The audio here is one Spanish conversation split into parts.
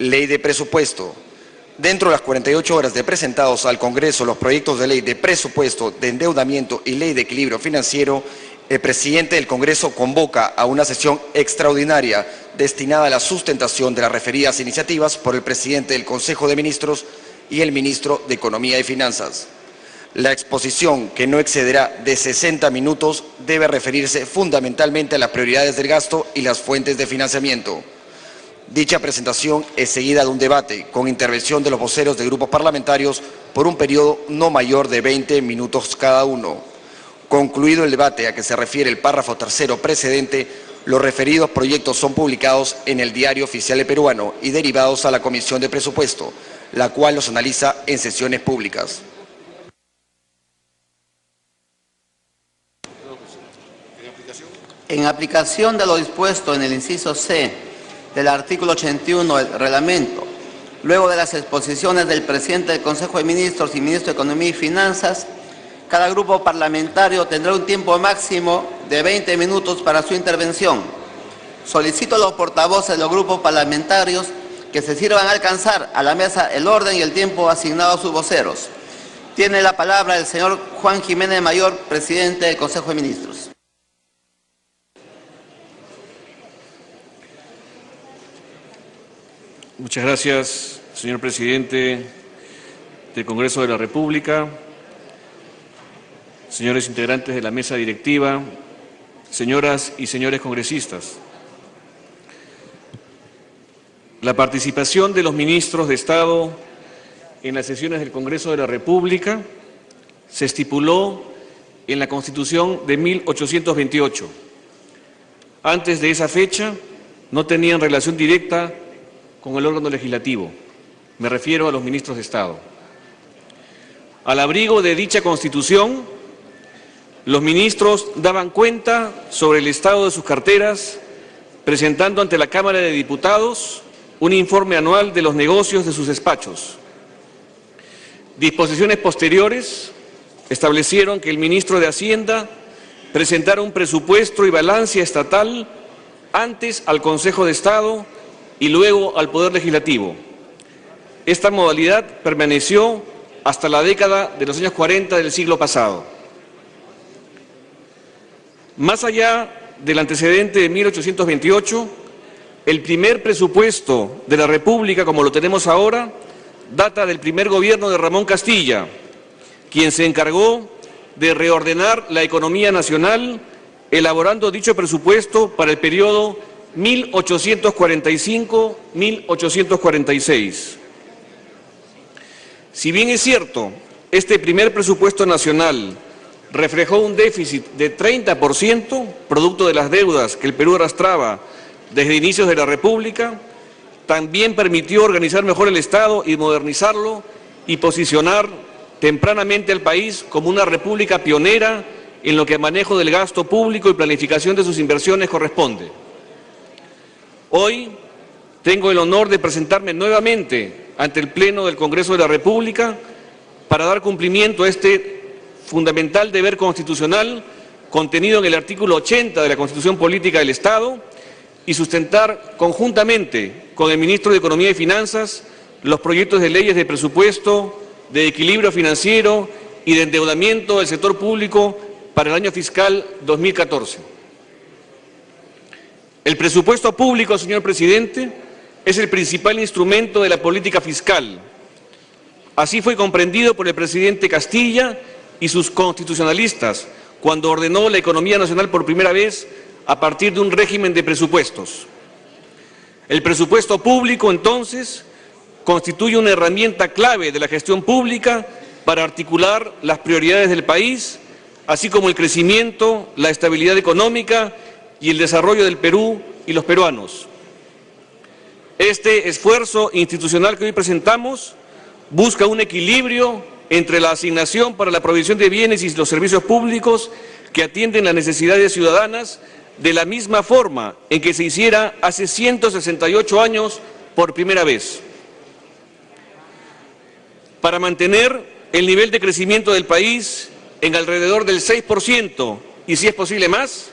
Ley de Presupuesto. Dentro de las 48 horas de presentados al Congreso los proyectos de ley de presupuesto, de endeudamiento y ley de equilibrio financiero, el presidente del Congreso convoca a una sesión extraordinaria destinada a la sustentación de las referidas iniciativas por el presidente del Consejo de Ministros y el ministro de Economía y Finanzas. La exposición, que no excederá de 60 minutos, debe referirse fundamentalmente a las prioridades del gasto y las fuentes de financiamiento. Dicha presentación es seguida de un debate con intervención de los voceros de grupos parlamentarios por un periodo no mayor de 20 minutos cada uno. Concluido el debate a que se refiere el párrafo tercero precedente, los referidos proyectos son publicados en el Diario Oficial Peruano y derivados a la Comisión de Presupuesto, la cual los analiza en sesiones públicas. En aplicación de lo dispuesto en el inciso C del artículo 81 del reglamento, luego de las exposiciones del presidente del Consejo de Ministros y ministro de Economía y Finanzas, cada grupo parlamentario tendrá un tiempo máximo de 20 minutos para su intervención. Solicito a los portavoces de los grupos parlamentarios que se sirvan a alcanzar a la mesa el orden y el tiempo asignado a sus voceros. Tiene la palabra el señor Juan Jiménez Mayor, presidente del Consejo de Ministros. Muchas gracias, señor presidente del Congreso de la República, señores integrantes de la mesa directiva, señoras y señores congresistas. La participación de los ministros de Estado en las sesiones del Congreso de la República se estipuló en la Constitución de 1828. Antes de esa fecha no tenían relación directa con el órgano legislativo. Me refiero a los ministros de Estado. Al abrigo de dicha Constitución, los ministros daban cuenta sobre el estado de sus carteras, presentando ante la Cámara de Diputados un informe anual de los negocios de sus despachos. Disposiciones posteriores establecieron que el ministro de Hacienda presentara un presupuesto y balance estatal antes al Consejo de Estado y luego al Poder Legislativo. Esta modalidad permaneció hasta la década de los años 40 del siglo pasado. Más allá del antecedente de 1828, el primer presupuesto de la República, como lo tenemos ahora, data del primer gobierno de Ramón Castilla, quien se encargó de reordenar la economía nacional, elaborando dicho presupuesto para el periodo 1845-1846. Si bien es cierto, este primer presupuesto nacional reflejó un déficit de 30%, producto de las deudas que el Perú arrastraba desde inicios de la República, también permitió organizar mejor el Estado y modernizarlo y posicionar tempranamente al país como una república pionera en lo que al manejo del gasto público y planificación de sus inversiones corresponde. Hoy tengo el honor de presentarme nuevamente ante el Pleno del Congreso de la República para dar cumplimiento a este fundamental deber constitucional contenido en el artículo 80 de la Constitución Política del Estado y sustentar conjuntamente con el ministro de Economía y Finanzas los proyectos de leyes de presupuesto, de equilibrio financiero y de endeudamiento del sector público para el año fiscal 2014. El presupuesto público, señor presidente, es el principal instrumento de la política fiscal. Así fue comprendido por el presidente Castilla y sus constitucionalistas cuando ordenó la economía nacional por primera vez a partir de un régimen de presupuestos. El presupuesto público, entonces, constituye una herramienta clave de la gestión pública para articular las prioridades del país, así como el crecimiento, la estabilidad económica y el desarrollo del Perú y los peruanos. Este esfuerzo institucional que hoy presentamos busca un equilibrio entre la asignación para la provisión de bienes y los servicios públicos que atienden las necesidades ciudadanas de la misma forma en que se hiciera hace 168 años por primera vez. Para mantener el nivel de crecimiento del país en alrededor del 6% y, si es posible, más,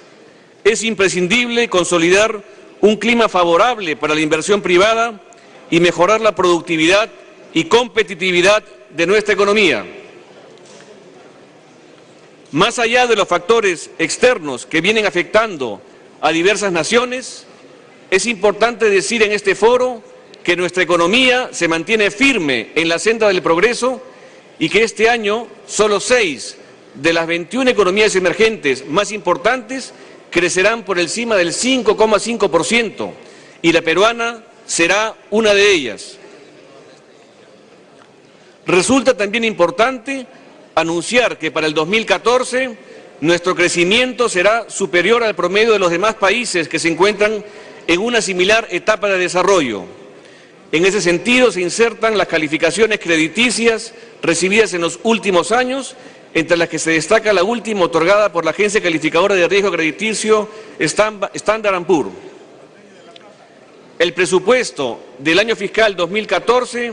es imprescindible consolidar un clima favorable para la inversión privada y mejorar la productividad y competitividad de nuestra economía. Más allá de los factores externos que vienen afectando a diversas naciones, es importante decir en este foro que nuestra economía se mantiene firme en la senda del progreso y que este año solo 6 de las 21 economías emergentes más importantes crecerán por encima del 5,5% y la peruana será una de ellas. Resulta también importante anunciar que para el 2014 nuestro crecimiento será superior al promedio de los demás países que se encuentran en una similar etapa de desarrollo. En ese sentido se insertan las calificaciones crediticias recibidas en los últimos años, entre las que se destaca la última otorgada por la Agencia Calificadora de Riesgo Crediticio Standard & Poor's. El presupuesto del año fiscal 2014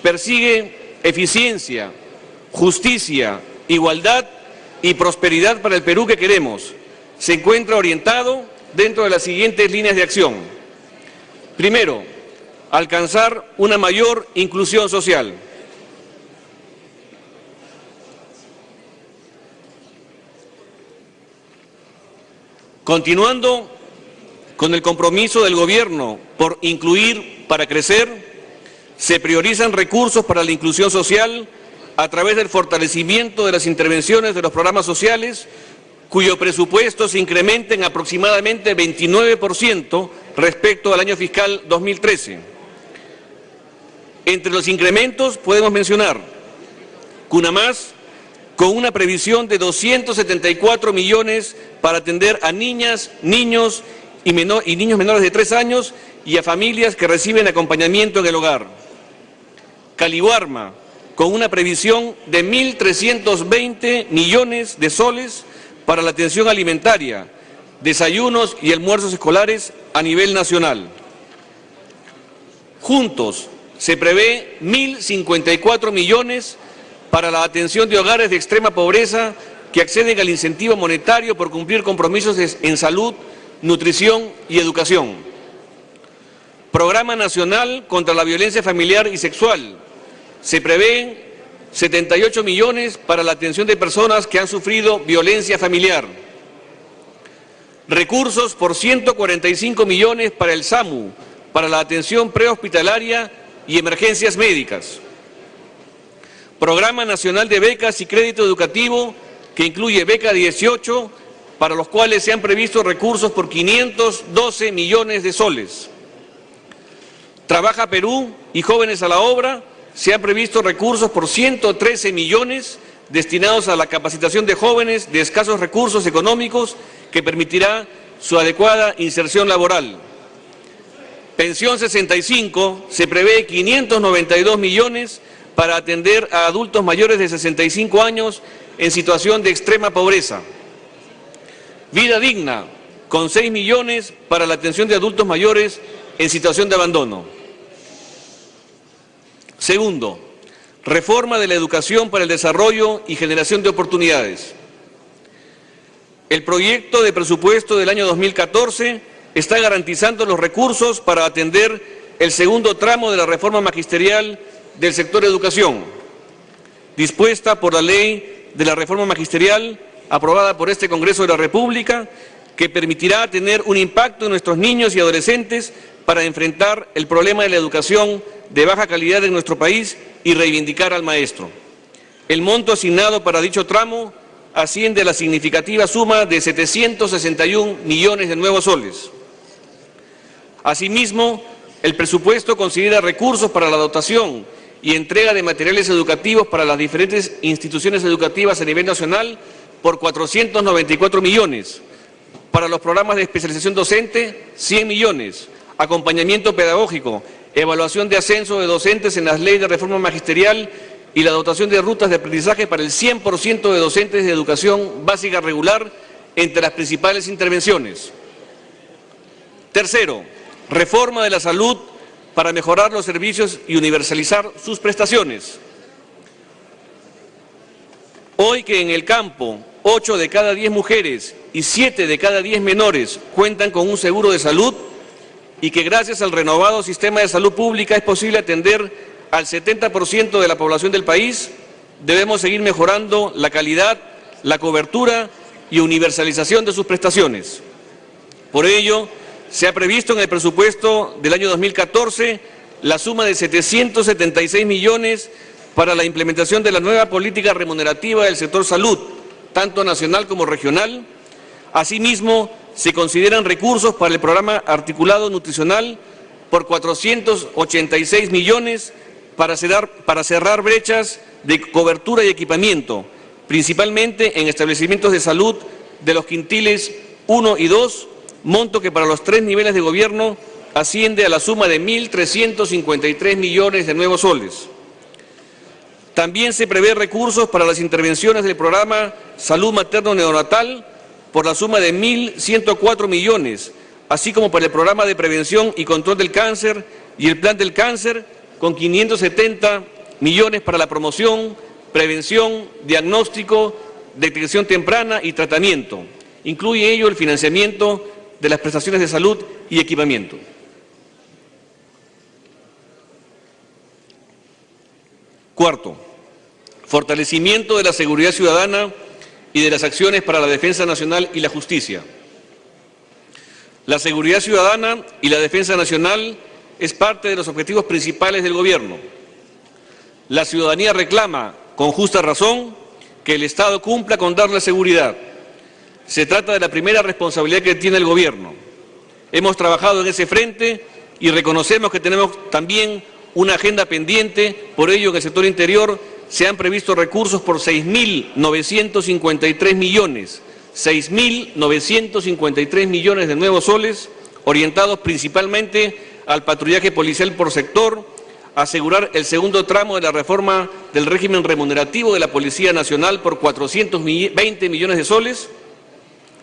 persigue eficiencia, justicia, igualdad y prosperidad para el Perú que queremos. Se encuentra orientado dentro de las siguientes líneas de acción. Primero, alcanzar una mayor inclusión social. Continuando con el compromiso del Gobierno por incluir para crecer, se priorizan recursos para la inclusión social a través del fortalecimiento de las intervenciones de los programas sociales, cuyo presupuesto se incrementa en aproximadamente 29% respecto al año fiscal 2013. Entre los incrementos podemos mencionar CUNAMás, con una previsión de 274 millones para atender a niñas, niños y niños menores de 3 años y a familias que reciben acompañamiento en el hogar. Caliwarma, con una previsión de 1.320 millones de soles para la atención alimentaria, desayunos y almuerzos escolares a nivel nacional. Juntos, se prevé 1.054 millones para la atención de hogares de extrema pobreza que acceden al incentivo monetario por cumplir compromisos en salud, nutrición y educación. Programa Nacional contra la Violencia Familiar y Sexual. Se prevén 78 millones para la atención de personas que han sufrido violencia familiar. Recursos por 145 millones para el SAMU, para la atención prehospitalaria y emergencias médicas. Programa Nacional de Becas y Crédito Educativo, que incluye Beca 18, para los cuales se han previsto recursos por 512 millones de soles. Trabaja Perú y Jóvenes a la Obra, se han previsto recursos por 113 millones destinados a la capacitación de jóvenes de escasos recursos económicos que permitirá su adecuada inserción laboral. Pensión 65, se prevé 592 millones para atender a adultos mayores de 65 años en situación de extrema pobreza. Vida Digna, con 6 millones para la atención de adultos mayores en situación de abandono. Segundo, reforma de la educación para el desarrollo y generación de oportunidades. El proyecto de presupuesto del año 2014 está garantizando los recursos para atender el segundo tramo de la reforma magisterial del sector educación, dispuesta por la Ley de la Reforma Magisterial, aprobada por este Congreso de la República, que permitirá tener un impacto en nuestros niños y adolescentes para enfrentar el problema de la educación de baja calidad en nuestro país y reivindicar al maestro. El monto asignado para dicho tramo asciende a la significativa suma de 761 millones de nuevos soles. Asimismo, el presupuesto considera recursos para la dotación y entrega de materiales educativos para las diferentes instituciones educativas a nivel nacional por 494 millones, para los programas de especialización docente 100 millones, acompañamiento pedagógico, evaluación de ascenso de docentes en las leyes de reforma magisterial y la dotación de rutas de aprendizaje para el 100% de docentes de educación básica regular entre las principales intervenciones. Tercero, reforma de la salud para mejorar los servicios y universalizar sus prestaciones. Hoy que en el campo 8 de cada 10 mujeres y 7 de cada 10 menores cuentan con un seguro de salud y que gracias al renovado sistema de salud pública es posible atender al 70% de la población del país, debemos seguir mejorando la calidad, la cobertura y universalización de sus prestaciones. Por ello, se ha previsto en el presupuesto del año 2014 la suma de 776 millones para la implementación de la nueva política remunerativa del sector salud, tanto nacional como regional. Asimismo, se consideran recursos para el programa articulado nutricional por 486 millones para cerrar brechas de cobertura y equipamiento, principalmente en establecimientos de salud de los quintiles 1 y 2, monto que para los 3 niveles de gobierno asciende a la suma de 1.353 millones de nuevos soles. También se prevé recursos para las intervenciones del programa Salud Materno-Neonatal por la suma de 1.104 millones, así como para el programa de prevención y control del cáncer y el plan del cáncer con 570 millones para la promoción, prevención, diagnóstico, detección temprana y tratamiento. Incluye ello el financiamiento de las prestaciones de salud y equipamiento. Cuarto, fortalecimiento de la seguridad ciudadana y de las acciones para la defensa nacional y la justicia. La seguridad ciudadana y la defensa nacional es parte de los objetivos principales del Gobierno. La ciudadanía reclama, con justa razón, que el Estado cumpla con darle seguridad. Se trata de la primera responsabilidad que tiene el Gobierno. Hemos trabajado en ese frente y reconocemos que tenemos también una agenda pendiente, por ello en el sector interior se han previsto recursos por 6.953 millones, 6.953 millones de nuevos soles, orientados principalmente al patrullaje policial por sector, asegurar el segundo tramo de la reforma del régimen remunerativo de la Policía Nacional por 420 millones de soles,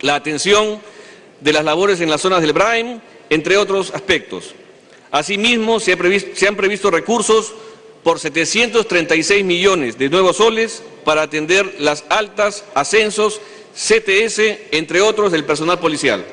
la atención de las labores en las zonas del Braem, entre otros aspectos. Asimismo, se han previsto recursos por 736 millones de nuevos soles para atender las altas, ascensos, CTS, entre otros, del personal policial.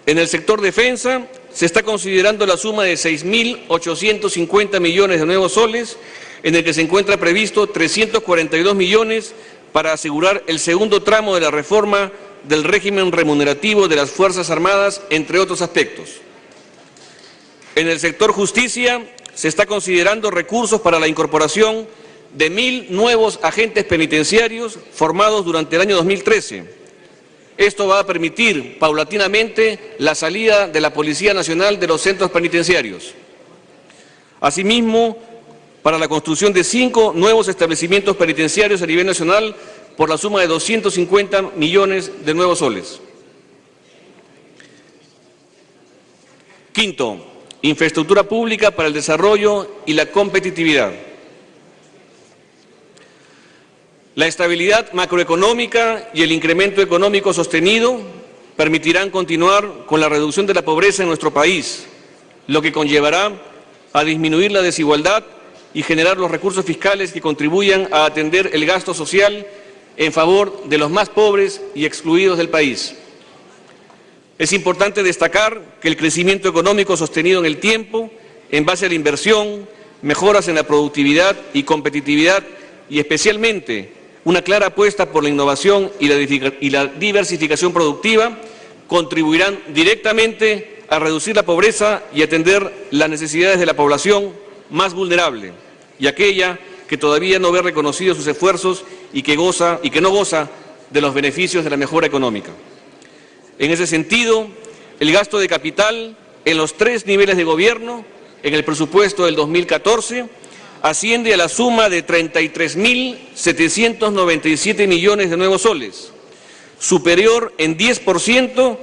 En el sector defensa, se está considerando la suma de 6.850 millones de nuevos soles, en el que se encuentra previsto 342 millones para asegurar el segundo tramo de la reforma del régimen remunerativo de las Fuerzas Armadas, entre otros aspectos. En el sector justicia, se está considerando recursos para la incorporación de 1.000 nuevos agentes penitenciarios formados durante el año 2013. Esto va a permitir paulatinamente la salida de la Policía Nacional de los centros penitenciarios. Asimismo, para la construcción de 5 nuevos establecimientos penitenciarios a nivel nacional por la suma de 250 millones de nuevos soles. Quinto, infraestructura pública para el desarrollo y la competitividad. La estabilidad macroeconómica y el incremento económico sostenido permitirán continuar con la reducción de la pobreza en nuestro país, lo que conllevará a disminuir la desigualdad y generar los recursos fiscales que contribuyan a atender el gasto social en favor de los más pobres y excluidos del país. Es importante destacar que el crecimiento económico sostenido en el tiempo, en base a la inversión, mejoras en la productividad y competitividad y especialmente una clara apuesta por la innovación y la diversificación productiva, contribuirán directamente a reducir la pobreza y atender las necesidades de la población más vulnerable y aquella que todavía no ve reconocidos sus esfuerzos y que no goza de los beneficios de la mejora económica. En ese sentido, el gasto de capital en los 3 niveles de gobierno en el presupuesto del 2014 asciende a la suma de 33.797 millones de nuevos soles, superior en 10%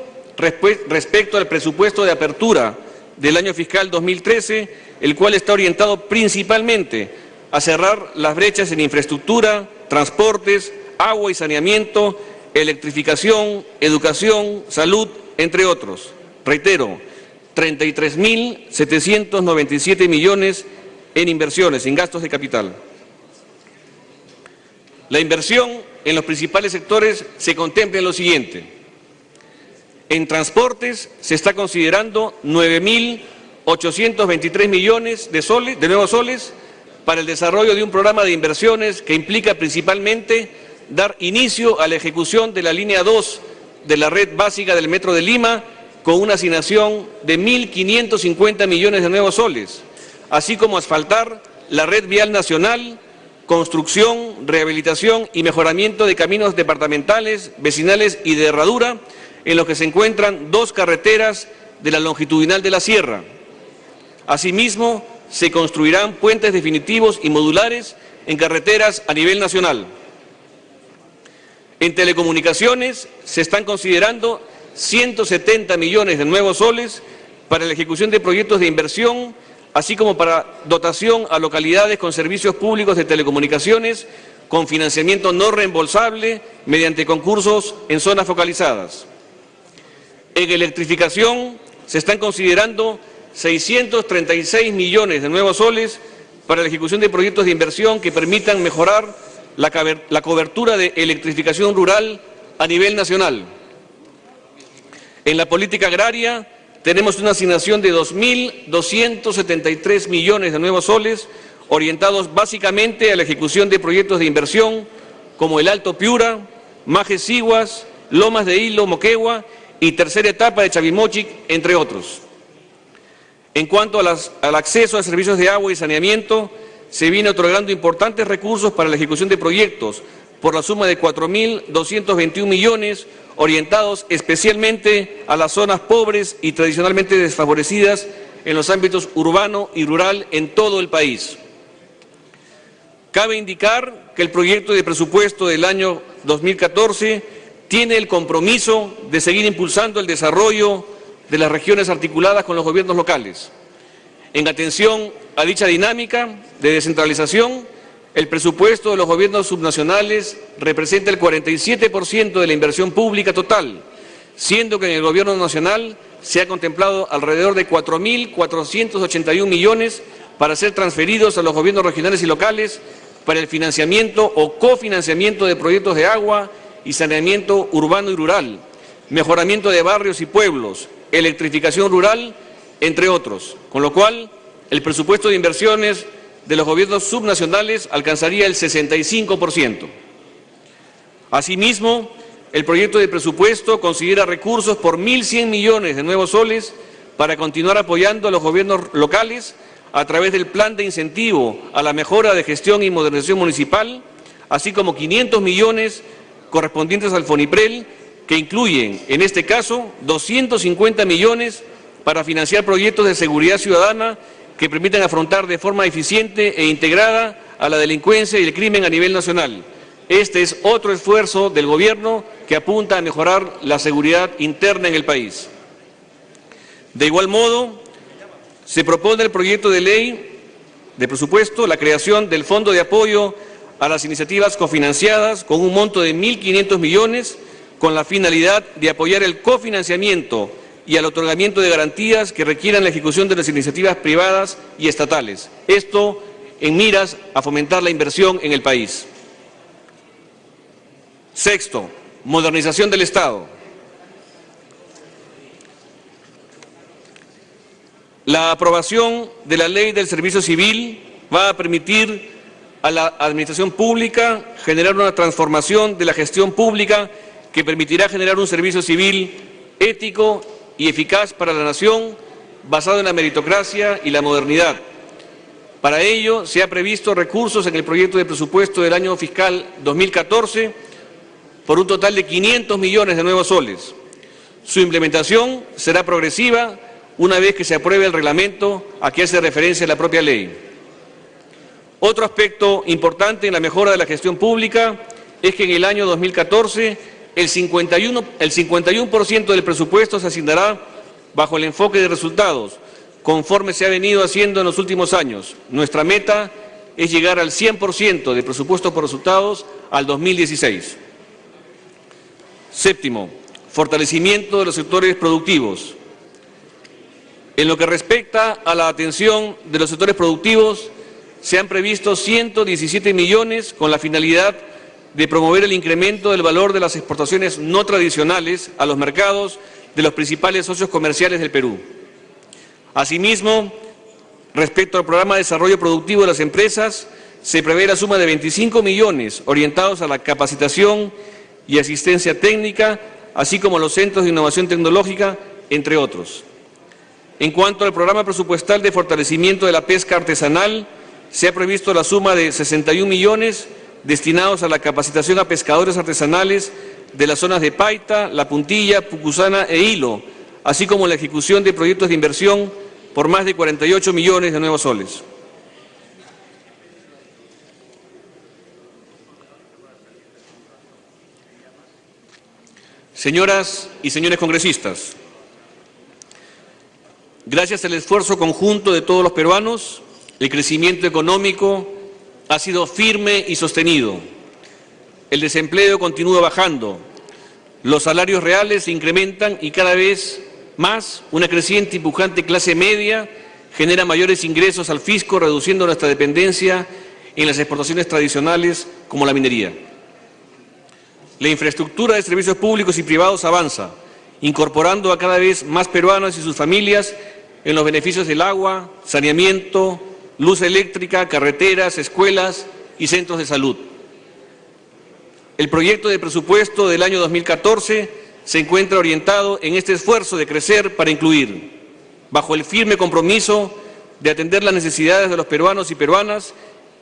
respecto al presupuesto de apertura del año fiscal 2013, el cual está orientado principalmente a cerrar las brechas en infraestructura, transportes, agua y saneamiento, electrificación, educación, salud, entre otros. Reitero, 33.797 millones en inversiones, en gastos de capital. La inversión en los principales sectores se contempla en lo siguiente. En transportes se está considerando 9.823 millones de nuevos soles para el desarrollo de un programa de inversiones que implica principalmente dar inicio a la ejecución de la línea 2 de la red básica del Metro de Lima con una asignación de 1.550 millones de nuevos soles, así como asfaltar la red vial nacional, construcción, rehabilitación y mejoramiento de caminos departamentales, vecinales y de herradura, en los que se encuentran 2 carreteras de la longitudinal de la sierra. Asimismo, se construirán puentes definitivos y modulares en carreteras a nivel nacional. En telecomunicaciones se están considerando 170 millones de nuevos soles para la ejecución de proyectos de inversión, así como para dotación a localidades con servicios públicos de telecomunicaciones con financiamiento no reembolsable mediante concursos en zonas focalizadas. En electrificación se están considerando 636 millones de nuevos soles para la ejecución de proyectos de inversión que permitan mejorar la cobertura de electrificación rural a nivel nacional. En la política agraria tenemos una asignación de 2.273 millones de nuevos soles orientados básicamente a la ejecución de proyectos de inversión como el Alto Piura, Majes Siguas, Lomas de Hilo, Moquegua y tercera etapa de Chavimochic, entre otros. En cuanto al acceso a servicios de agua y saneamiento, se viene otorgando importantes recursos para la ejecución de proyectos por la suma de 4.221 millones orientados especialmente a las zonas pobres y tradicionalmente desfavorecidas en los ámbitos urbano y rural en todo el país. Cabe indicar que el proyecto de presupuesto del año 2014 tiene el compromiso de seguir impulsando el desarrollo de las regiones articuladas con los gobiernos locales. En atención a dicha dinámica de descentralización, el presupuesto de los gobiernos subnacionales representa el 47% de la inversión pública total, siendo que en el gobierno nacional se ha contemplado alrededor de 4.481 millones para ser transferidos a los gobiernos regionales y locales para el financiamiento o cofinanciamiento de proyectos de agua y saneamiento urbano y rural, mejoramiento de barrios y pueblos, electrificación rural, entre otros, con lo cual el presupuesto de inversiones de los gobiernos subnacionales alcanzaría el 65%. Asimismo, el proyecto de presupuesto considera recursos por 1.100 millones de nuevos soles para continuar apoyando a los gobiernos locales a través del plan de incentivo a la mejora de gestión y modernización municipal, así como 500 millones correspondientes al FONIPREL, que incluyen, en este caso, 250 millones para financiar proyectos de seguridad ciudadana que permitan afrontar de forma eficiente e integrada a la delincuencia y el crimen a nivel nacional. Este es otro esfuerzo del Gobierno que apunta a mejorar la seguridad interna en el país. De igual modo, se propone el proyecto de ley de presupuesto la creación del Fondo de Apoyo a las Iniciativas Cofinanciadas con un monto de 1.500 millones con la finalidad de apoyar el cofinanciamiento y al otorgamiento de garantías que requieran la ejecución de las iniciativas privadas y estatales. Esto en miras a fomentar la inversión en el país. Sexto, modernización del Estado. La aprobación de la Ley del Servicio Civil va a permitir a la administración pública generar una transformación de la gestión pública que permitirá generar un servicio civil ético y eficaz para la nación, basado en la meritocracia y la modernidad. Para ello, se ha previsto recursos en el proyecto de presupuesto del año fiscal 2014 por un total de 500 millones de nuevos soles. Su implementación será progresiva una vez que se apruebe el reglamento a que hace referencia la propia ley. Otro aspecto importante en la mejora de la gestión pública es que en el año 2014 el 51% del presupuesto se asignará bajo el enfoque de resultados, conforme se ha venido haciendo en los últimos años. Nuestra meta es llegar al 100% de presupuesto por resultados al 2016. Séptimo, fortalecimiento de los sectores productivos. En lo que respecta a la atención de los sectores productivos, se han previsto 117 millones con la finalidad de promover el incremento del valor de las exportaciones no tradicionales a los mercados de los principales socios comerciales del Perú. Asimismo, respecto al programa de desarrollo productivo de las empresas, se prevé la suma de 25 millones orientados a la capacitación y asistencia técnica, así como los centros de innovación tecnológica, entre otros. En cuanto al programa presupuestal de fortalecimiento de la pesca artesanal, se ha previsto la suma de 61 millones destinados a la capacitación a pescadores artesanales de las zonas de Paita, La Puntilla, Pucusana e Hilo, así como la ejecución de proyectos de inversión por más de 48 millones de nuevos soles. Señoras y señores congresistas, gracias al esfuerzo conjunto de todos los peruanos, el crecimiento económico ha sido firme y sostenido. El desempleo continúa bajando, los salarios reales se incrementan y cada vez más una creciente y pujante clase media genera mayores ingresos al fisco, reduciendo nuestra dependencia en las exportaciones tradicionales como la minería. La infraestructura de servicios públicos y privados avanza, incorporando a cada vez más peruanos y sus familias en los beneficios del agua, saneamiento, luz eléctrica, carreteras, escuelas y centros de salud. El proyecto de presupuesto del año 2014 se encuentra orientado en este esfuerzo de crecer para incluir, bajo el firme compromiso de atender las necesidades de los peruanos y peruanas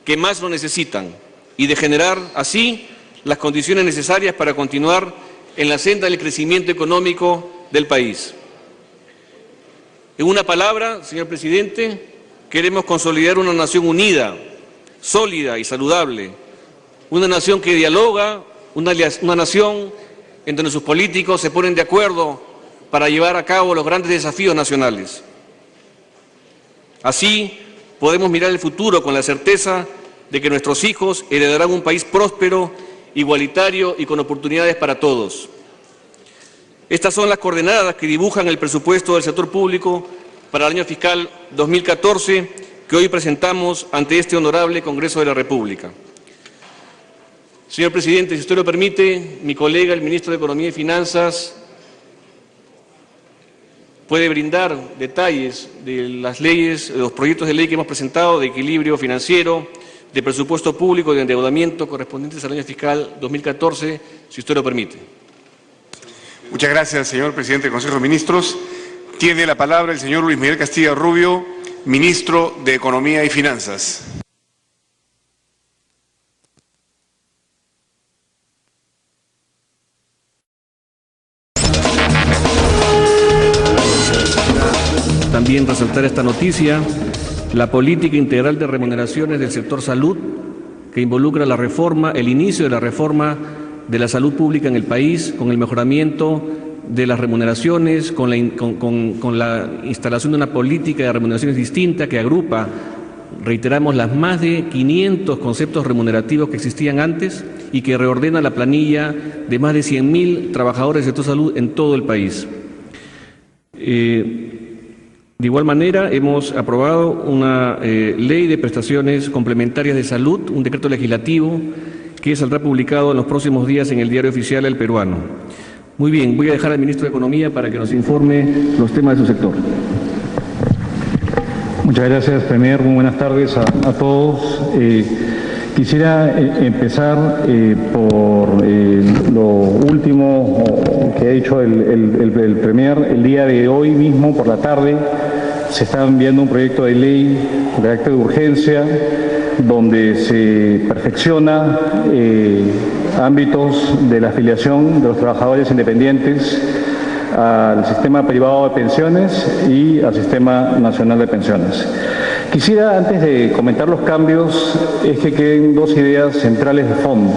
que más lo necesitan y de generar así las condiciones necesarias para continuar en la senda del crecimiento económico del país. En una palabra, señor presidente, queremos consolidar una nación unida, sólida y saludable, una nación que dialoga, una nación en donde sus políticos se ponen de acuerdo para llevar a cabo los grandes desafíos nacionales. Así podemos mirar el futuro con la certeza de que nuestros hijos heredarán un país próspero, igualitario y con oportunidades para todos. Estas son las coordenadas que dibujan el presupuesto del sector público para el año fiscal 2014 que hoy presentamos ante este honorable Congreso de la República. Señor presidente, si usted lo permite, mi colega, el ministro de Economía y Finanzas, puede brindar detalles de las leyes, de los proyectos de ley que hemos presentado de equilibrio financiero, de presupuesto público y de endeudamiento correspondientes al año fiscal 2014, si usted lo permite. Muchas gracias, señor presidente del Consejo de Ministros. Tiene la palabra el señor Luis Miguel Castilla Rubio, ministro de Economía y Finanzas. También resaltar esta noticia, la política integral de remuneraciones del sector salud, que involucra la reforma, el inicio de la reforma de la salud pública en el país, con el mejoramiento de las remuneraciones, con la instalación de una política de remuneraciones distinta que agrupa, reiteramos, las más de 500 conceptos remunerativos que existían antes y que reordena la planilla de más de 100.000 trabajadores del sector salud en todo el país. De igual manera, hemos aprobado una ley de prestaciones complementarias de salud, un decreto legislativo que saldrá publicado en los próximos días en el Diario Oficial El Peruano. Muy bien, voy a dejar al ministro de Economía para que nos informe los temas de su sector. Muchas gracias, Premier. Muy buenas tardes a todos. Quisiera empezar por lo último que ha dicho el Premier. El día de hoy mismo, por la tarde, se está enviando un proyecto de ley de carácter de urgencia donde se perfecciona ámbitos de la afiliación de los trabajadores independientes al sistema privado de pensiones y al sistema nacional de pensiones. Quisiera, antes de comentar los cambios, es que queden dos ideas centrales de fondo.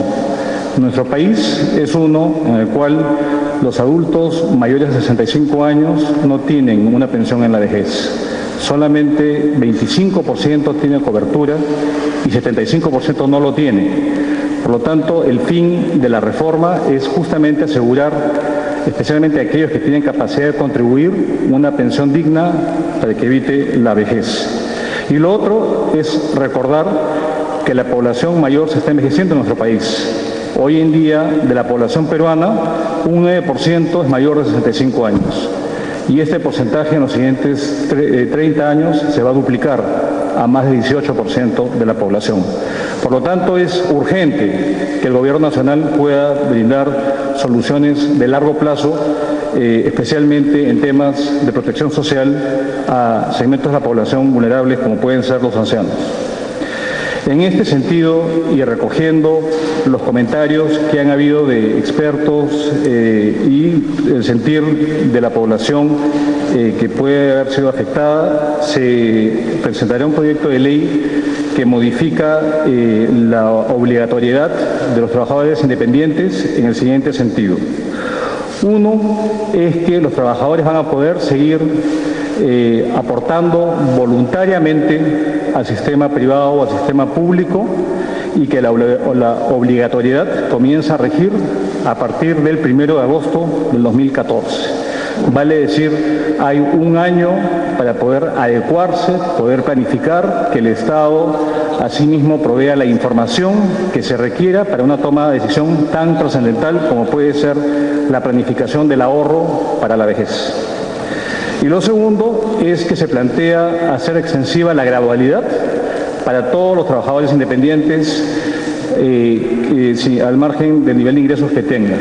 Nuestro país es uno en el cual los adultos mayores de 65 años no tienen una pensión en la vejez. Solamente 25% tiene cobertura y 75% no lo tiene. Por lo tanto, el fin de la reforma es justamente asegurar, especialmente a aquellos que tienen capacidad de contribuir, una pensión digna para que evite la vejez. Y lo otro es recordar que la población mayor se está envejeciendo en nuestro país Hoy en día, de la población peruana, un 9% es mayor de 65 años. Y este porcentaje en los siguientes 30 años se va a duplicar a más del 18% de la población. Por lo tanto, es urgente que el Gobierno Nacional pueda brindar soluciones de largo plazo, especialmente en temas de protección social a segmentos de la población vulnerables como pueden ser los ancianos. En este sentido, y recogiendo los comentarios que han habido de expertos y el sentir de la población que puede haber sido afectada, se presentará un proyecto de ley que modifica la obligatoriedad de los trabajadores independientes en el siguiente sentido. Uno es que los trabajadores van a poder seguir aportando voluntariamente al sistema privado o al sistema público y que la obligatoriedad comienza a regir a partir del 1 de agosto del 2014. Vale decir, hay un año para poder adecuarse, poder planificar, que el Estado asimismo provea la información que se requiera para una toma de decisión tan trascendental como puede ser la planificación del ahorro para la vejez. Y lo segundo es que se plantea hacer extensiva la gradualidad para todos los trabajadores independientes al margen del nivel de ingresos que tengan.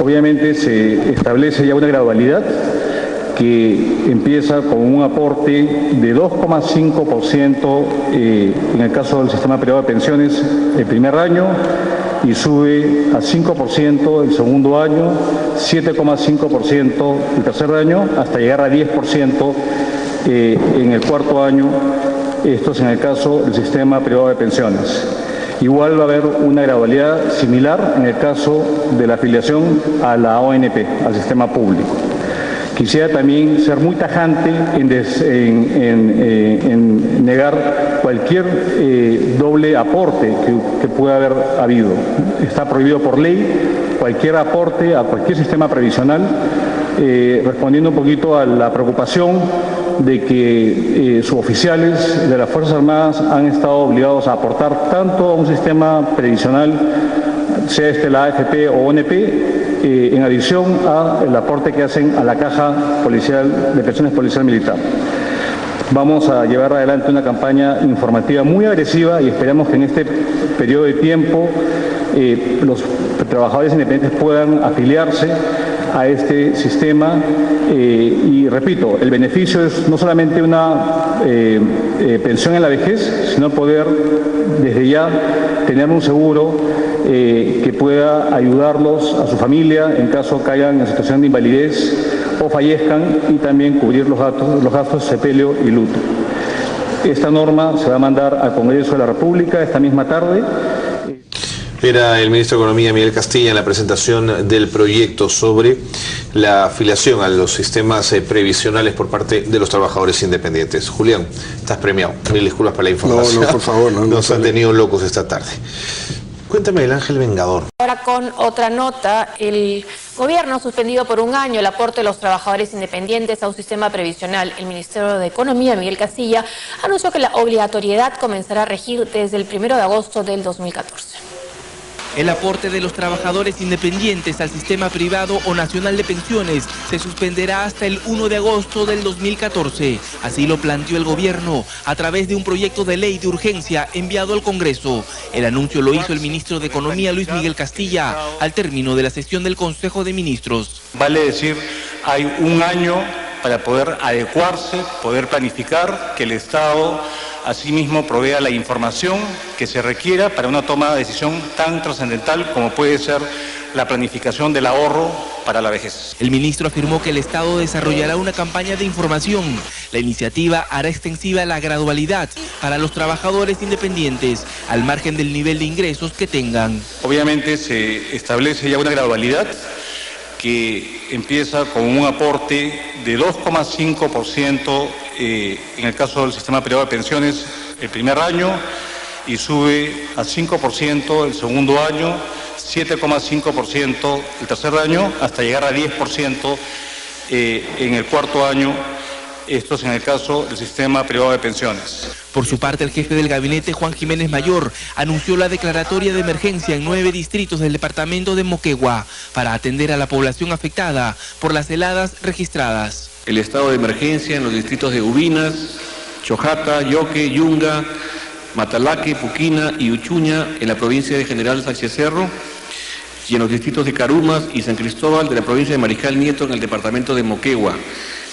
Obviamente se establece ya una gradualidad que empieza con un aporte de 2,5% en el caso del sistema privado de pensiones el primer año y sube a 5% el segundo año, 7,5% el tercer año, hasta llegar a 10% en el cuarto año. Esto es en el caso del sistema privado de pensiones. Igual va a haber una gradualidad similar en el caso de la afiliación a la ONP, al sistema público. Quisiera también ser muy tajante en negar cualquier doble aporte que pueda haber habido. Está prohibido por ley cualquier aporte a cualquier sistema previsional, respondiendo un poquito a la preocupación de que suboficiales de las Fuerzas Armadas han estado obligados a aportar tanto a un sistema previsional, sea este la AFP o ONP, en adición al aporte que hacen a la Caja Policial de Pensiones Policial Militar. Vamos a llevar adelante una campaña informativa muy agresiva y esperamos que en este periodo de tiempo los trabajadores independientes puedan afiliarse a este sistema y repito, el beneficio es no solamente una pensión en la vejez, sino poder desde ya tener un seguro que pueda ayudarlos a su familia en caso caigan en situación de invalidez o fallezcan y también cubrir los gastos de sepelio y luto. Esta norma se va a mandar al Congreso de la República esta misma tarde. Era el ministro de Economía, Miguel Castilla, en la presentación del proyecto sobre la afiliación a los sistemas previsionales por parte de los trabajadores independientes. Julián, estás premiado. Mil disculpas por la información. No, por favor. Nos han tenido locos esta tarde. Cuéntame el Ángel Vengador. Ahora con otra nota, el gobierno ha suspendido por un año el aporte de los trabajadores independientes a un sistema previsional. El Ministerio de Economía, Miguel Castilla, anunció que la obligatoriedad comenzará a regir desde el 1 de agosto del 2014. El aporte de los trabajadores independientes al sistema privado o nacional de pensiones se suspenderá hasta el 1 de agosto del 2014. Así lo planteó el gobierno a través de un proyecto de ley de urgencia enviado al Congreso. El anuncio lo hizo el ministro de Economía, Luis Miguel Castilla, al término de la sesión del Consejo de Ministros. Vale decir, hay un año para poder adecuarse, poder planificar, que el Estado asimismo provea la información que se requiera para una toma de decisión tan trascendental como puede ser la planificación del ahorro para la vejez. El ministro afirmó que el Estado desarrollará una campaña de información. La iniciativa hará extensiva la gradualidad para los trabajadores independientes, al margen del nivel de ingresos que tengan. Obviamente se establece ya una gradualidad que empieza con un aporte de 2,5% en el caso del sistema privado de pensiones el primer año y sube a 5% el segundo año, 7,5% el tercer año, hasta llegar a 10% en el cuarto año. Esto es en el caso del sistema privado de pensiones. Por su parte, el jefe del gabinete, Juan Jiménez Mayor, anunció la declaratoria de emergencia en 9 distritos del departamento de Moquegua para atender a la población afectada por las heladas registradas. El estado de emergencia en los distritos de Ubinas, Chojata, Yoque, Yunga, Matalaque, Puquina y Uchuña en la provincia de General Sánchez Cerro y en los distritos de Carumas y San Cristóbal de la provincia de Mariscal Nieto en el departamento de Moquegua.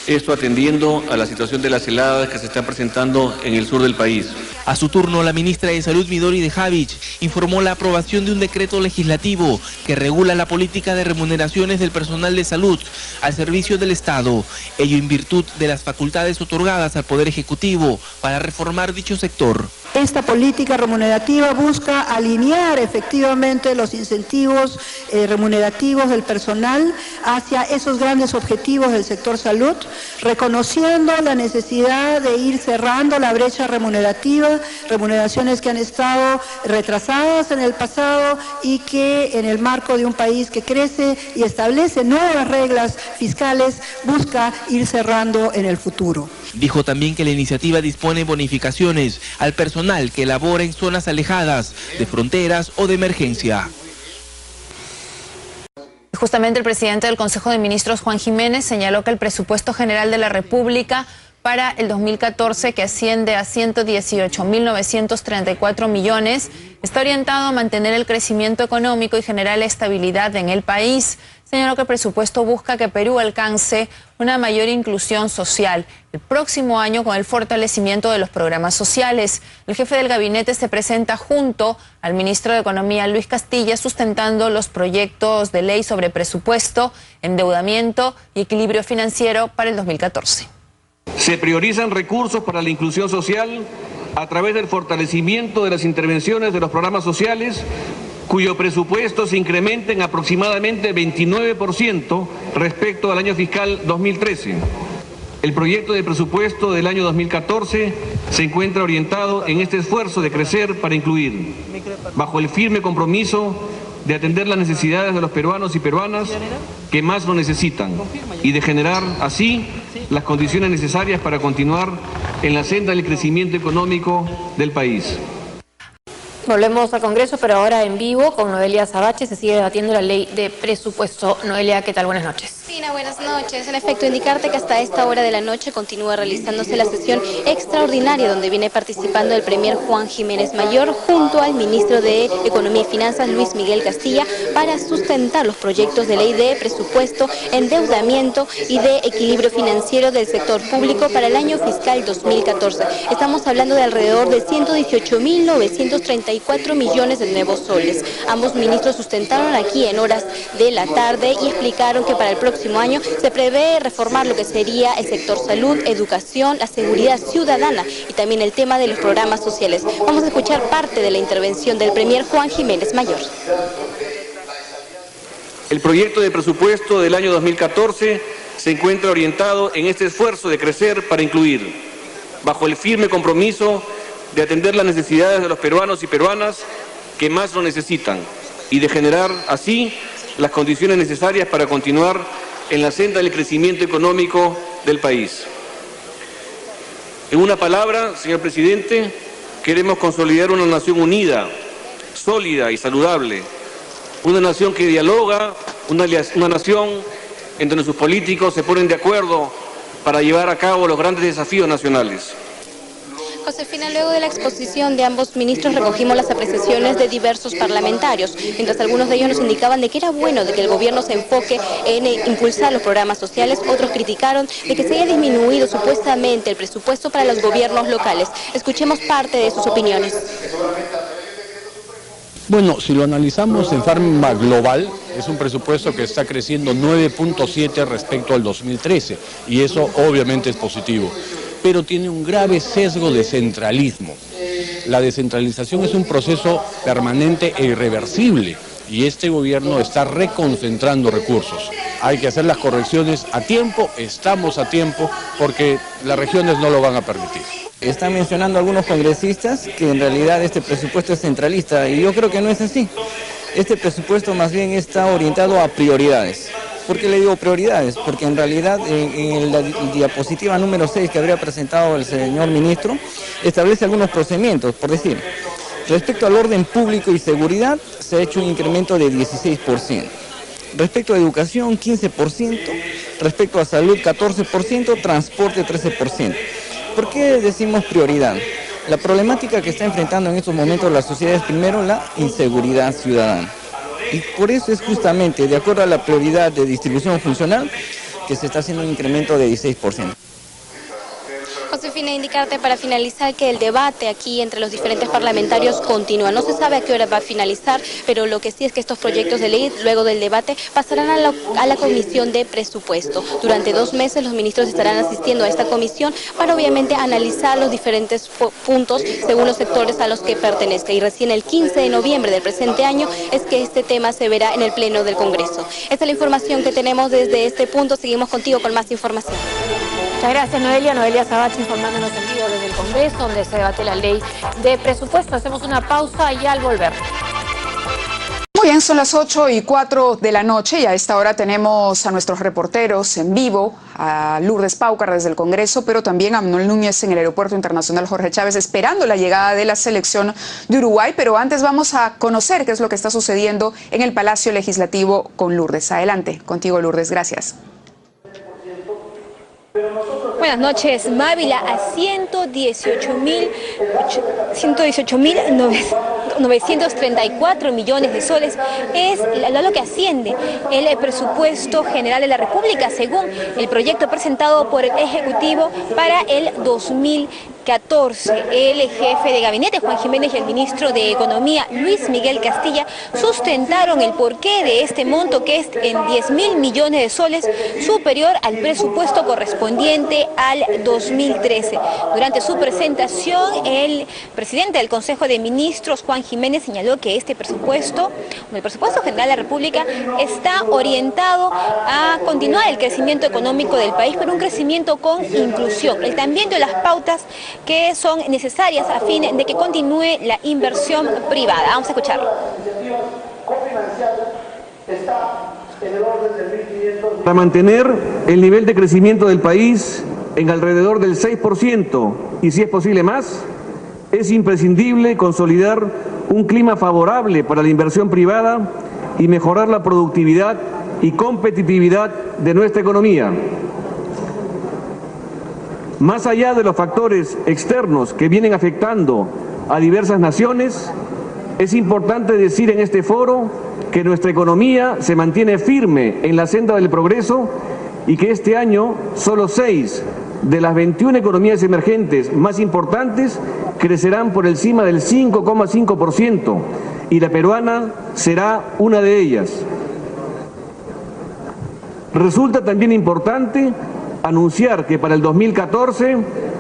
Esto atendiendo a la situación de las heladas que se están presentando en el sur del país. A su turno, la ministra de Salud, Midori de Javich, informó la aprobación de un decreto legislativo que regula la política de remuneraciones del personal de salud al servicio del Estado, ello en virtud de las facultades otorgadas al Poder Ejecutivo para reformar dicho sector. Esta política remunerativa busca alinear efectivamente los incentivos remunerativos del personal hacia esos grandes objetivos del sector salud, reconociendo la necesidad de ir cerrando la brecha remunerativa, remuneraciones que han estado retrasadas en el pasado y que en el marco de un país que crece y establece nuevas reglas fiscales busca ir cerrando en el futuro. Dijo también que la iniciativa dispone bonificaciones al personal que labora en zonas alejadas de fronteras o de emergencia. Justamente el presidente del Consejo de Ministros, Juan Jiménez, señaló que el presupuesto general de la República para el 2014, que asciende a 118.934 millones, está orientado a mantener el crecimiento económico y generar estabilidad en el país. Señaló que el presupuesto busca que Perú alcance una mayor inclusión social el próximo año con el fortalecimiento de los programas sociales. El jefe del gabinete se presenta junto al ministro de Economía, Luis Castilla, sustentando los proyectos de ley sobre presupuesto, endeudamiento y equilibrio financiero para el 2014. Se priorizan recursos para la inclusión social a través del fortalecimiento de las intervenciones de los programas sociales, cuyo presupuesto se incrementa en aproximadamente 29% respecto al año fiscal 2013. El proyecto de presupuesto del año 2014 se encuentra orientado en este esfuerzo de crecer para incluir, bajo el firme compromiso de atender las necesidades de los peruanos y peruanas que más lo necesitan y de generar así las condiciones necesarias para continuar en la senda del crecimiento económico del país. Volvemos al Congreso, pero ahora en vivo con Noelia Sabache. Se sigue debatiendo la ley de presupuesto. Noelia, ¿qué tal? Buenas noches. Cristina, buenas noches. En efecto, indicarte que hasta esta hora de la noche continúa realizándose la sesión extraordinaria donde viene participando el premier Juan Jiménez Mayor junto al ministro de Economía y Finanzas, Luis Miguel Castilla, para sustentar los proyectos de ley de presupuesto, endeudamiento y de equilibrio financiero del sector público para el año fiscal 2014. Estamos hablando de alrededor de 118.934 millones de nuevos soles. Ambos ministros sustentaron aquí en horas de la tarde y explicaron que para el próximo año se prevé reformar lo que sería el sector salud, educación, la seguridad ciudadana y también el tema de los programas sociales. Vamos a escuchar parte de la intervención del premier Juan Jiménez Mayor. El proyecto de presupuesto del año 2014 se encuentra orientado en este esfuerzo de crecer para incluir, bajo el firme compromiso de atender las necesidades de los peruanos y peruanas que más lo necesitan y de generar así las condiciones necesarias para continuar en la senda del crecimiento económico del país. En una palabra, señor presidente, queremos consolidar una nación unida, sólida y saludable, una nación que dialoga, una nación en donde sus políticos se ponen de acuerdo para llevar a cabo los grandes desafíos nacionales. Josefina, luego de la exposición de ambos ministros recogimos las apreciaciones de diversos parlamentarios, mientras algunos de ellos nos indicaban de que era bueno de que el gobierno se enfoque en impulsar los programas sociales, otros criticaron de que se haya disminuido supuestamente el presupuesto para los gobiernos locales. Escuchemos parte de sus opiniones. Bueno, si lo analizamos en forma global, es un presupuesto que está creciendo 9.7 respecto al 2013 y eso obviamente es positivo, pero tiene un grave sesgo de centralismo. La descentralización es un proceso permanente e irreversible y este gobierno está reconcentrando recursos. Hay que hacer las correcciones a tiempo, estamos a tiempo, porque las regiones no lo van a permitir. Están mencionando algunos congresistas que en realidad este presupuesto es centralista y yo creo que no es así. Este presupuesto más bien está orientado a prioridades. ¿Por qué le digo prioridades? Porque en realidad en la diapositiva número 6 que habría presentado el señor ministro, establece algunos procedimientos, por decir, respecto al orden público y seguridad se ha hecho un incremento de 16%, respecto a educación 15%, respecto a salud 14%, transporte 13%. ¿Por qué decimos prioridad? La problemática que está enfrentando en estos momentos la sociedad es primero la inseguridad ciudadana. Y por eso es justamente, de acuerdo a la prioridad de distribución funcional, que se está haciendo un incremento de 16%. Josefina, indicarte para finalizar que el debate aquí entre los diferentes parlamentarios continúa. No se sabe a qué hora va a finalizar, pero lo que sí es que estos proyectos de ley, luego del debate, pasarán a la Comisión de Presupuesto. Durante 2 meses los ministros estarán asistiendo a esta comisión para obviamente analizar los diferentes puntos según los sectores a los que pertenezca. Y recién el 15 de noviembre del presente año es que este tema se verá en el Pleno del Congreso. Esta es la información que tenemos desde este punto. Seguimos contigo con más información. Muchas gracias, Noelia. Noelia Sabachi informándonos en vivo desde el Congreso, donde se debate la ley de presupuesto. Hacemos una pausa y al volver. Muy bien, son las 8:04 de la noche y a esta hora tenemos a nuestros reporteros en vivo, a Lourdes Paucar desde el Congreso, pero también a Manuel Núñez en el Aeropuerto Internacional Jorge Chávez, esperando la llegada de la selección de Uruguay. Pero antes vamos a conocer qué es lo que está sucediendo en el Palacio Legislativo con Lourdes. Adelante, contigo Lourdes, gracias. Buenas noches, Mávila. A 118.934 millones de soles es lo que asciende el presupuesto general de la República, según el proyecto presentado por el Ejecutivo para el 2014. El jefe de gabinete, Juan Jiménez, y el ministro de Economía, Luis Miguel Castilla, sustentaron el porqué de este monto, que es en 10.000 millones de soles, superior al presupuesto correspondiente al 2013. Durante su presentación, el presidente del Consejo de Ministros, Juan Jiménez, señaló que este presupuesto, el presupuesto general de la República, está orientado a continuar el crecimiento económico del país, pero un crecimiento con inclusión. Él también dio las pautas que son necesarias a fin de que continúe la inversión privada. Vamos a escucharlo. Para mantener el nivel de crecimiento del país en alrededor del 6% y, si es posible, más, es imprescindible consolidar un clima favorable para la inversión privada y mejorar la productividad y competitividad de nuestra economía. Más allá de los factores externos que vienen afectando a diversas naciones, es importante decir en este foro que nuestra economía se mantiene firme en la senda del progreso y que este año solo 6 de las 21 economías emergentes más importantes crecerán por encima del 5,5% y la peruana será una de ellas. Resulta también importante anunciar que para el 2014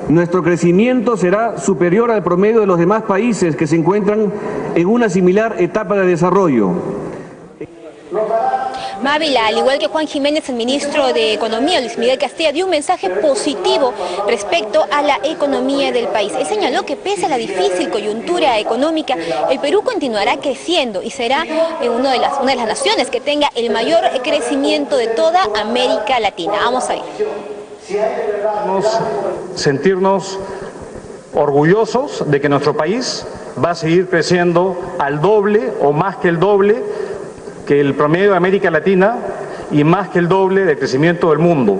nuestro crecimiento será superior al promedio de los demás países que se encuentran en una similar etapa de desarrollo. Mávila, al igual que Juan Jiménez, el ministro de Economía, Luis Miguel Castilla, dio un mensaje positivo respecto a la economía del país. Él señaló que pese a la difícil coyuntura económica, el Perú continuará creciendo y será una de las naciones que tenga el mayor crecimiento de toda América Latina. Vamos a ver. Sentirnos orgullosos de que nuestro país va a seguir creciendo al doble o más que el doble que el promedio de América Latina y más que el doble del crecimiento del mundo.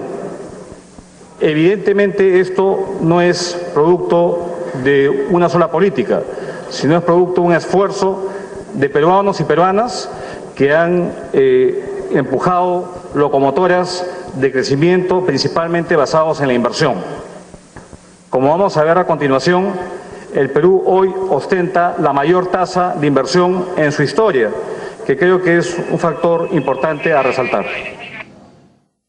Evidentemente esto no es producto de una sola política, sino es producto de un esfuerzo de peruanos y peruanas que han empujado locomotoras de crecimiento principalmente basados en la inversión. Como vamos a ver a continuación, el Perú hoy ostenta la mayor tasa de inversión en su historia, que creo que es un factor importante a resaltar.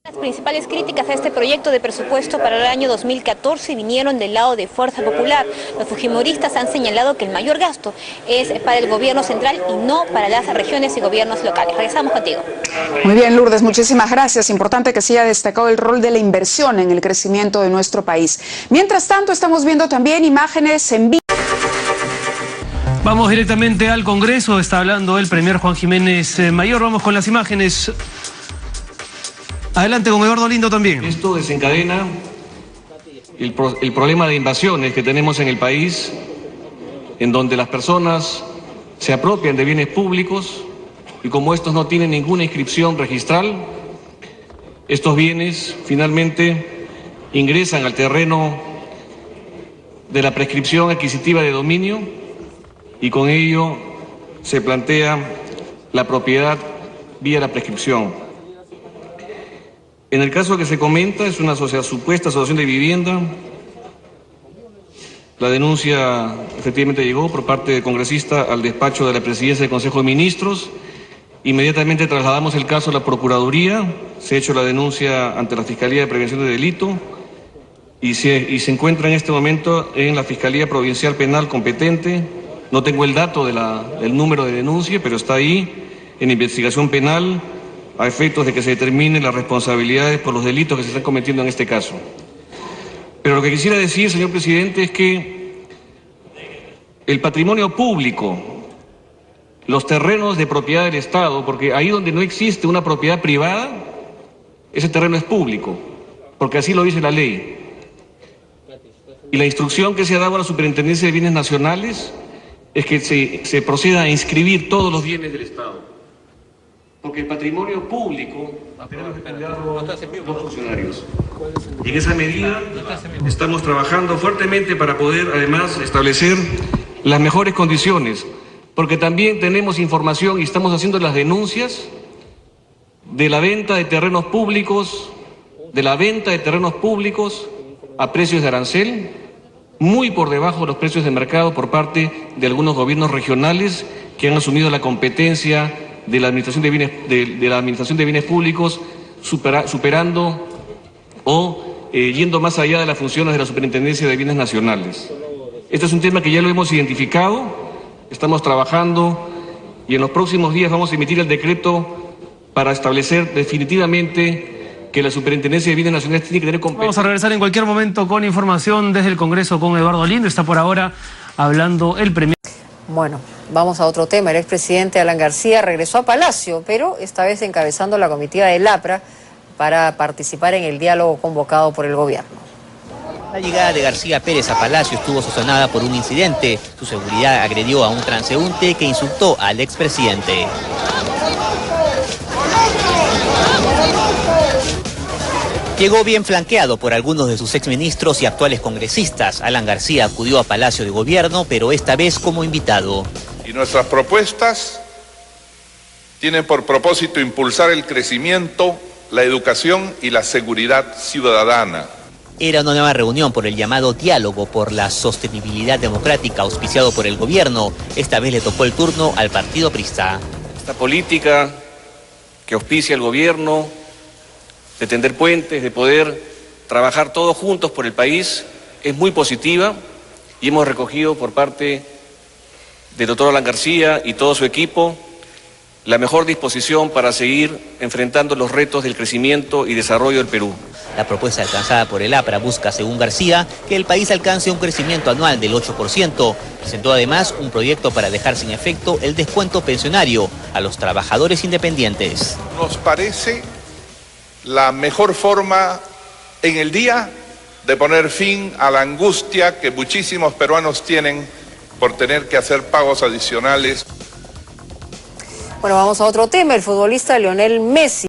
Las principales críticas a este proyecto de presupuesto para el año 2014 vinieron del lado de Fuerza Popular. Los fujimoristas han señalado que el mayor gasto es para el gobierno central y no para las regiones y gobiernos locales. Regresamos contigo. Muy bien, Lourdes, muchísimas gracias. Importante que se haya destacado el rol de la inversión en el crecimiento de nuestro país. Mientras tanto, estamos viendo también imágenes en vivo. Vamos directamente al Congreso, está hablando el premier Juan Jiménez Mayor. Vamos con las imágenes. Adelante con Eduardo Lindo también. Esto desencadena el problema de invasiones que tenemos en el país, en donde las personas se apropian de bienes públicos y como estos no tienen ninguna inscripción registral, estos bienes finalmente ingresan al terreno de la prescripción adquisitiva de dominio y con ello se plantea la propiedad vía la prescripción. En el caso que se comenta, es una supuesta asociación de vivienda. La denuncia efectivamente llegó por parte del congresista al despacho de la Presidencia del Consejo de Ministros. Inmediatamente trasladamos el caso a la Procuraduría, se ha hecho la denuncia ante la Fiscalía de Prevención de Delito y se encuentra en este momento en la Fiscalía Provincial Penal competente. No tengo el dato del número de denuncia, pero está ahí en investigación penal a efectos de que se determinen las responsabilidades por los delitos que se están cometiendo en este caso. Pero lo que quisiera decir, señor presidente, es que el patrimonio público, los terrenos de propiedad del Estado, porque ahí donde no existe una propiedad privada, ese terreno es público, porque así lo dice la ley. Y la instrucción que se ha dado a la Superintendencia de Bienes Nacionales es que se proceda a inscribir todos los bienes del Estado. Porque el patrimonio público tenemos que cuidarlo los funcionarios. Y en esa medida estamos trabajando fuertemente para poder además establecer las mejores condiciones, porque también tenemos información y estamos haciendo las denuncias de la venta de terrenos públicos, a precios de arancel, muy por debajo de los precios de mercado por parte de algunos gobiernos regionales que han asumido la competencia de la Administración de Bienes Públicos, superando o yendo más allá de las funciones de la Superintendencia de Bienes Nacionales. Este es un tema que ya lo hemos identificado, estamos trabajando y en los próximos días vamos a emitir el decreto para establecer definitivamente que la Superintendencia de Bienes Nacionales tiene que tener competencia. Vamos a regresar en cualquier momento con información desde el Congreso con Eduardo Lindo. Está por ahora hablando el premier. Bueno, vamos a otro tema. El expresidente Alan García regresó a Palacio, pero esta vez encabezando la comitiva del APRA para participar en el diálogo convocado por el gobierno. La llegada de García Pérez a Palacio estuvo sazonada por un incidente. Su seguridad agredió a un transeúnte que insultó al expresidente. Llegó bien flanqueado por algunos de sus exministros y actuales congresistas. Alan García acudió a Palacio de Gobierno, pero esta vez como invitado. Y nuestras propuestas tienen por propósito impulsar el crecimiento, la educación y la seguridad ciudadana. Era una nueva reunión por el llamado Diálogo por la Sostenibilidad Democrática auspiciado por el gobierno. Esta vez le tocó el turno al partido prista. Esta política que auspicia el gobierno, de tender puentes, de poder trabajar todos juntos por el país, es muy positiva y hemos recogido por parte del doctor Alan García y todo su equipo la mejor disposición para seguir enfrentando los retos del crecimiento y desarrollo del Perú. La propuesta alcanzada por el APRA busca, según García, que el país alcance un crecimiento anual del 8%. Presentó además un proyecto para dejar sin efecto el descuento pensionario a los trabajadores independientes. Nos parece la mejor forma en el día de poner fin a la angustia que muchísimos peruanos tienen por tener que hacer pagos adicionales. Bueno, vamos a otro tema. El futbolista Lionel Messi